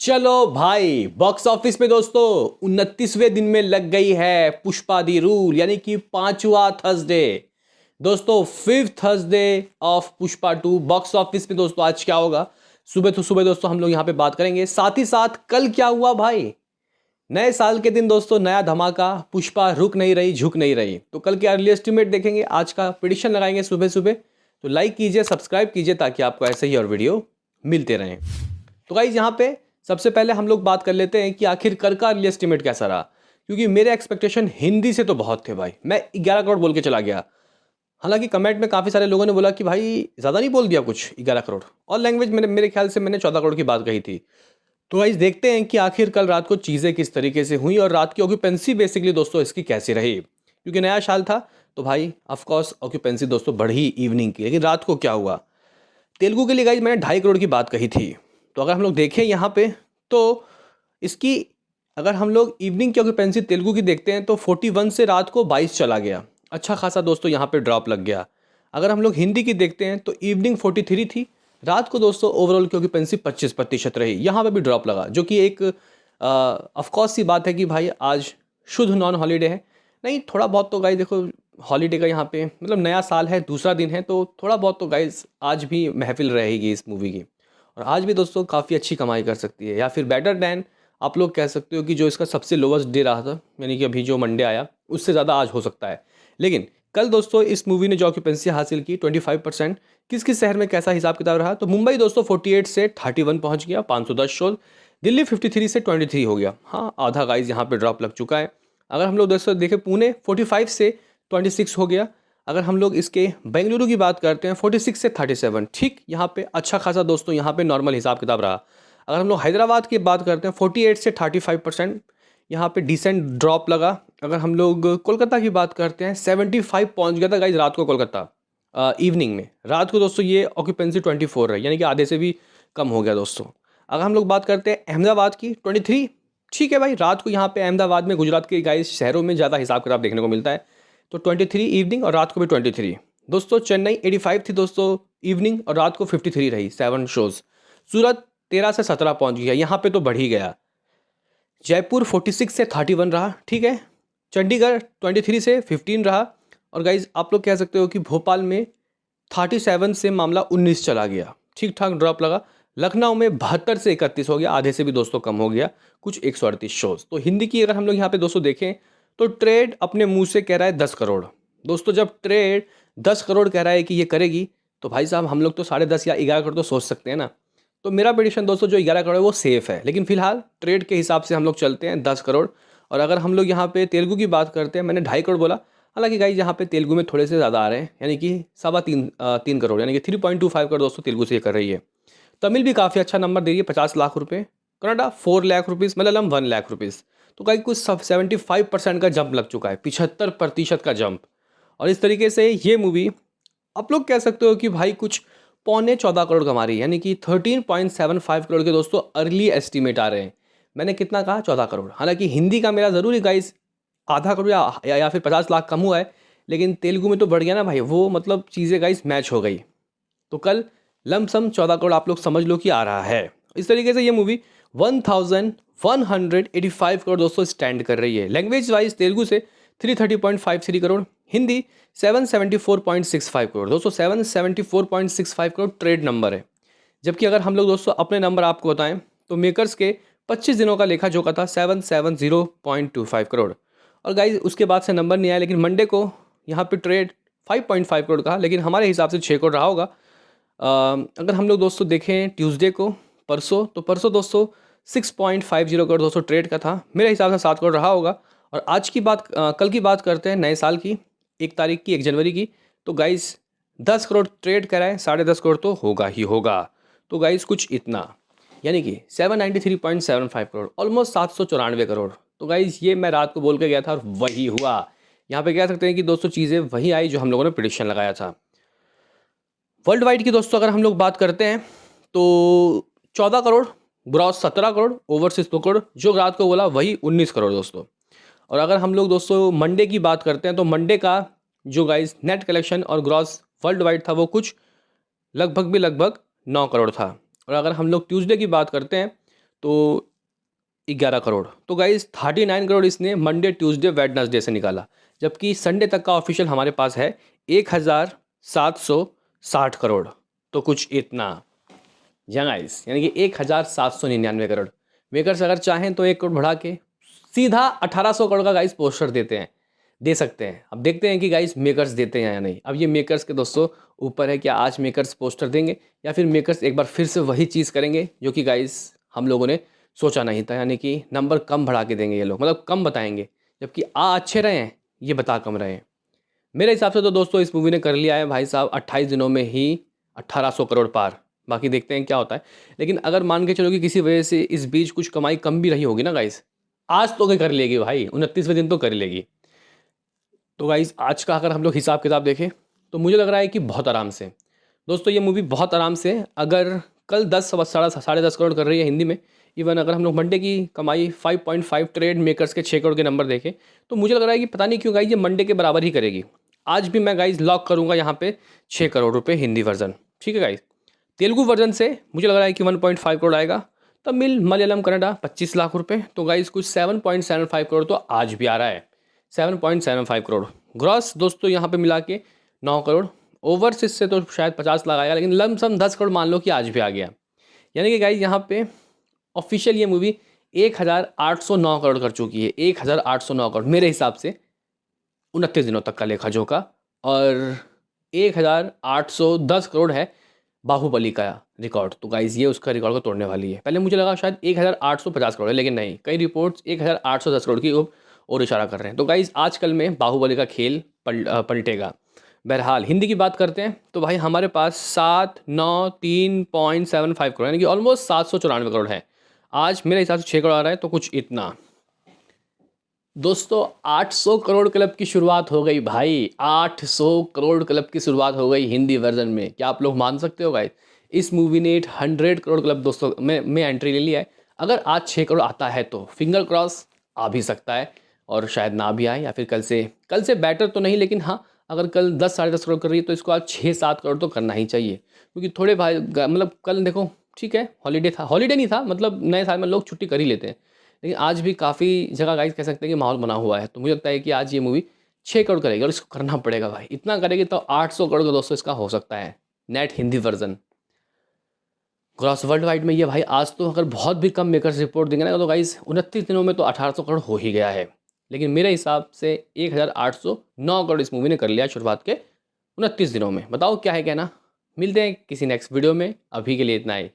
चलो भाई, box office में दोस्तों 29वें दिन में लग गई है पुष्पा दी रूल, यानी कि पांचवा थर्सडे। दोस्तों fifth Thursday of Pushpa 2 box office में। दोस्तों आज क्या होगा, सुबह तो सुबह दोस्तों हम लोग यहाँ पे बात करेंगे। साथ ही साथ कल क्या हुआ भाई, नए साल के दिन दोस्तों नया धमाका, पुष्पा रुक नहीं रही झुक नहीं रही। तो कल के अर्ली एस्टिमेट देखेंगे, आज का प्रेडिक्शन लगाएंगे सुबह सुबह। तो लाइक कीजिए, सब्सक्राइब कीजिए ताकि आपको ऐसे ही और वीडियो मिलते रहें। तो गाइज यहाँ पे सबसे पहले हम लोग बात कर लेते हैं कि आखिर कल का अर्ली एस्टिमेट कैसा रहा, क्योंकि मेरे एक्सपेक्टेशन हिंदी से तो बहुत थे भाई। मैं 11 करोड़ बोल के चला गया। हालांकि कमेंट में काफ़ी सारे लोगों ने बोला कि भाई ज़्यादा नहीं बोल दिया कुछ 11 करोड़, और लैंग्वेज मेरे ख्याल से मैंने 14 करोड़ की बात कही थी। तो गाइज देखते हैं कि आखिर कल रात को चीज़ें किस तरीके से हुई और रात की ऑक्यूपेंसी बेसिकली दोस्तों इसकी कैसी रही, क्योंकि नया साल था तो भाई ऑफकोर्स ऑक्यूपेंसी दोस्तों बढ़ी इवनिंग की। लेकिन रात को क्या हुआ, तेलुगु के लिए गाइज मैंने 2.5 करोड़ की बात कही थी। तो अगर हम लोग देखें यहाँ पे तो इसकी, अगर हम लोग इवनिंग की ऑक्यूपेंसी तेलुगु की देखते हैं तो 41 से रात को 22 चला गया। अच्छा खासा दोस्तों यहाँ पे ड्रॉप लग गया। अगर हम लोग हिंदी की देखते हैं तो इवनिंग 43 थी, रात को दोस्तों ओवरऑल की ऑक्यूपेंसी 25% रही। यहाँ पे भी ड्रॉप लगा, जो कि एक ऑफकोर्स सी बात है कि भाई आज शुद्ध नॉन हॉलीडे है। नहीं, थोड़ा बहुत तो गाइस देखो हॉलीडे का यहाँ पे मतलब नया साल है, दूसरा दिन है, तो थोड़ा बहुत तो गाइस आज भी महफिल रहेगी इस मूवी की। और आज भी दोस्तों काफ़ी अच्छी कमाई कर सकती है, या फिर बेटर दैन आप लोग कह सकते हो कि जो इसका सबसे लोवेस्ट डे रहा था, यानी कि अभी जो मंडे आया उससे ज़्यादा आज हो सकता है। लेकिन कल दोस्तों इस मूवी ने जो ऑक्यूपेंसी हासिल की 25%, किस किस शहर में कैसा हिसाब किताब रहा, तो मुंबई दोस्तों 48 से 31 पहुंच गया, 510 शोज। दिल्ली 53 से 23 हो गया। हाँ, आधा गाइज यहाँ पे ड्रॉप लग चुका है। अगर हम लोग दोस्तों देखें, पुणे 45 से 26 हो गया। अगर हम लोग इसके बेंगलुरु की बात करते हैं 46 से 37, ठीक यहाँ पे अच्छा खासा दोस्तों यहाँ पे नॉर्मल हिसाब किताब रहा। अगर हम लोग हैदराबाद की बात करते हैं 48 से 35%, यहाँ पे डिसेंट ड्रॉप लगा। अगर हम लोग कोलकाता की बात करते हैं 75 पहुँच गया था गाइज रात को कोलकाता इवनिंग में। रात को दोस्तों ये ऑक्यूपेंसी 24 है, यानी कि आधे से भी कम हो गया दोस्तों। अगर हम लोग बात करते हैं अहमदाबाद की 23, ठीक है भाई, रात को यहाँ पे अहमदाबाद में गुजरात के गाइस शहरों में ज़्यादा हिसाब किताब देखने को मिलता है, तो 23 इवनिंग और रात को भी 23। दोस्तों चेन्नई 85 थी दोस्तों इवनिंग, और रात को 53 रही, 7 शोज। सूरत 13 से 17 पहुँच गया, यहाँ पे तो बढ़ ही गया। जयपुर 46 से 31 रहा, ठीक है। चंडीगढ़ 23 से 15 रहा। और गाइज आप लोग कह सकते हो कि भोपाल में 37 से मामला 19 चला गया, ठीक ठाक ड्रॉप लगा। लखनऊ में 72 से 31 हो गया, आधे से भी दोस्तों कम हो गया, कुछ 138 शोज। तो हिंदी की अगर हम लोग यहाँ पे दोस्तों देखें तो ट्रेड अपने मुंह से कह रहा है 10 करोड़। दोस्तों जब ट्रेड 10 करोड़ कह रहा है कि ये करेगी, तो भाई साहब हम लोग तो 10.5 या 11 करोड़ तो सोच सकते हैं ना। तो मेरा प्रेडिक्शन दोस्तों जो 11 करोड़ है वो सेफ है, लेकिन फिलहाल ट्रेड के हिसाब से हम लोग चलते हैं 10 करोड़। और अगर हम लोग यहाँ पे तेलुगु की बात करते हैं, मैंने 2.5 करोड़ बोला, हालांकि गाइज यहाँ पे तेलुगु में थोड़े से ज़्यादा आ रहे हैं, यानी कि 3.25 करोड़, यानी कि 3.25 करोड़ दोस्तों तेलुगु से ये कर रही है। तमिल भी काफ़ी अच्छा नंबर दे रही है, 50 लाख रुपये। Canada 4 lakh rupees, Malayalam 1 lakh rupees. तो गाइज कुछ 75% का जंप लग चुका है, 75% का जंप। और इस तरीके से ये मूवी आप लोग कह सकते हो कि भाई कुछ 14.25 करोड़ कमा रही है, यानी कि 13.75 करोड़ के दोस्तों अर्ली एस्टीमेट आ रहे हैं। मैंने कितना कहा, 14 करोड़। हालांकि हिंदी का मेरा ज़रूरी गाइस आधा करोड़ या फिर 50 लाख कम हुआ है, लेकिन तेलुगु में तो बढ़ गया ना भाई, वो मतलब चीज़ें गाइस मैच हो गई। तो कल लमसम 14 करोड़ आप लोग समझ लो कि आ रहा है। इस तरीके से ये मूवी 1185 करोड़ दोस्तों स्टैंड कर रही है। लैंग्वेज वाइज तेलुगु से 330.53 करोड़, हिंदी 774.65 करोड़। दोस्तों 774.65 करोड़ ट्रेड नंबर है। जबकि अगर हम लोग दोस्तों अपने नंबर आपको बताएं तो मेकर्स के 25 दिनों का लेखा जोखा था 770.25 करोड़। और गाइज उसके बाद से नंबर नहीं आया, लेकिन मंडे को यहाँ पे ट्रेड 5.5 करोड़ का, लेकिन हमारे हिसाब से 6 करोड़ रहा होगा। अगर हम लोग दोस्तों देखें ट्यूसडे को, तो परसों दोस्तों 6.50 करोड़ दोस्तों ट्रेड का था, मेरे हिसाब से 7 करोड़ रहा होगा। और आज की बात कल की बात करते हैं, नए साल की 1 तारीख की, 1 जनवरी की, तो गाइस 10 करोड़ ट्रेड कराए, 10.5 करोड़ तो होगा ही होगा। तो गाइस कुछ इतना, यानी कि 793.75 करोड़, ऑलमोस्ट 794 करोड़। तो गाइस ये मैं रात को बोल के गया था और वही हुआ। यहाँ पे कह सकते हैं कि दोस्तों चीज़ें वही आई जो हम लोगों ने प्रेडिक्शन लगाया था। वर्ल्ड वाइड की दोस्तों अगर हम लोग बात करते हैं तो 14 करोड़, ग्रॉस 17 करोड़, ओवरसीज 2 करोड़, जो रात को बोला वही 19 करोड़ दोस्तों। और अगर हम लोग दोस्तों मंडे की बात करते हैं तो मंडे का जो गाइस नेट कलेक्शन और ग्रॉस वर्ल्ड वाइड था वो कुछ लगभग 9 करोड़ था। और अगर हम लोग ट्यूसडे की बात करते हैं तो 11 करोड़। तो गाइस 39 करोड़ इसने मंडे ट्यूसडे वेडनेसडे से निकाला, जबकि संडे तक का ऑफिशियल हमारे पास है 1760 करोड़। तो कुछ इतना गाइस, यानी कि 1799 करोड़। मेकर्स अगर चाहें तो 1 करोड़ बढ़ा के सीधा 1800 करोड़ का गाइस पोस्टर दे सकते हैं। अब देखते हैं कि गाइस मेकर्स देते हैं या नहीं। अब ये मेकर्स के दोस्तों ऊपर है कि आज मेकर्स पोस्टर देंगे या फिर मेकर्स एक बार फिर से वही चीज़ करेंगे जो कि गाइस हम लोगों ने सोचा नहीं था, यानी कि नंबर कम बढ़ा के देंगे ये लोग, मतलब कम बताएंगे, जबकि अच्छे रहे हैं, ये बता कम रहे हैं। मेरे हिसाब से तो दोस्तों इस मूवी ने कर लिया है भाई साहब 28 दिनों में ही 1800 करोड़ पार। बाकी देखते हैं क्या होता है। लेकिन अगर मान के चलो कि किसी वजह से इस बीच कुछ कमाई कम भी रही होगी ना गाइस, आज तो कर लेगी भाई, 29वें दिन तो कर लेगी। तो गाइस आज का अगर हम लोग हिसाब किताब देखें तो मुझे लग रहा है कि बहुत आराम से दोस्तों ये मूवी बहुत आराम से, अगर कल 10 साढ़े 10 करोड़ कर रही है हिंदी में, इवन अगर हम लोग मंडे की कमाई 5.5 ट्रेड मेकर्स के 6 करोड़ के नंबर देखें तो मुझे लग रहा है कि पता नहीं क्यों गाइस ये मंडे के बराबर ही करेगी। आज भी मैं गाइस लॉक करूंगा यहाँ पे 6 करोड़ रुपए हिंदी वर्जन। ठीक है गाइस, तेलुगु वर्जन से मुझे लग रहा है कि 1.5 करोड़ आएगा। तमिल मलयालम कन्नडा 25 लाख रुपए। तो गाइस कुछ 7.75 करोड़ तो आज भी आ रहा है, 7.75 करोड़ ग्रॉस दोस्तों यहाँ पे मिला के 9 करोड़। ओवरसीज से तो शायद 50 लाख आएगा, लेकिन लमसम 10 करोड़ मान लो कि आज भी आ गया। यानी कि गाइस यहाँ पे ऑफिशियल ये मूवी 1809 करोड़ कर चुकी है, 1809 करोड़ मेरे हिसाब से 29 दिनों तक का लेखा जोखा। और 1810 करोड़ है बाहुबली का रिकॉर्ड। तो गाइज ये उसका रिकॉर्ड को तोड़ने वाली है। पहले मुझे लगा शायद 1850 करोड़ है, लेकिन नहीं, कई रिपोर्ट्स 1810 करोड़ की और इशारा कर रहे हैं। तो गाइज आजकल में बाहुबली का खेल पलटेगा। बहरहाल हिंदी की बात करते हैं तो भाई हमारे पास 793.75 करोड़ यानी कि ऑलमोस्ट 794 करोड़ है। आज मेरे हिसाब से 6 करोड़ आ रहा है, तो कुछ इतना। दोस्तों 800 करोड़ क्लब की शुरुआत हो गई भाई, 800 करोड़ क्लब की शुरुआत हो गई हिंदी वर्जन में। क्या आप लोग मान सकते हो गाइस? इस मूवी ने 100 करोड़ क्लब दोस्तों में एंट्री ले लिया है। अगर आज 6 करोड़ आता है तो फिंगर क्रॉस आ भी सकता है, और शायद ना भी आए, या फिर कल से बेटर तो नहीं, लेकिन हाँ अगर कल 10 साढ़े 10 करोड़ कर रही है तो इसको आज 6-7 करोड़ तो करना ही चाहिए। क्योंकि थोड़े भाई मतलब कल देखो ठीक है हॉलीडे था, हॉलीडे नहीं था, मतलब नए साल में लोग छुट्टी कर ही लेते हैं, लेकिन आज भी काफ़ी जगह गाइस कह सकते हैं कि माहौल बना हुआ है। तो मुझे लगता है कि आज ये मूवी 6 करोड़ करेगी, और इसको करना पड़ेगा भाई। इतना करेगी तो 800 करोड़ का दोस्तों इसका हो सकता है net Hindi version. Gross world wide में ये भाई आज तो अगर बहुत भी कम मेकर्स रिपोर्ट देंगे ना तो गाइस 29 दिनों में तो 1800 करोड़ हो ही गया है। लेकिन मेरे हिसाब से 1809 करोड़ इस मूवी ने कर लिया शुरुआत के 29 दिनों में। बताओ क्या है कहना। मिलते हैं किसी नेक्स्ट वीडियो में, अभी के लिए इतना ही।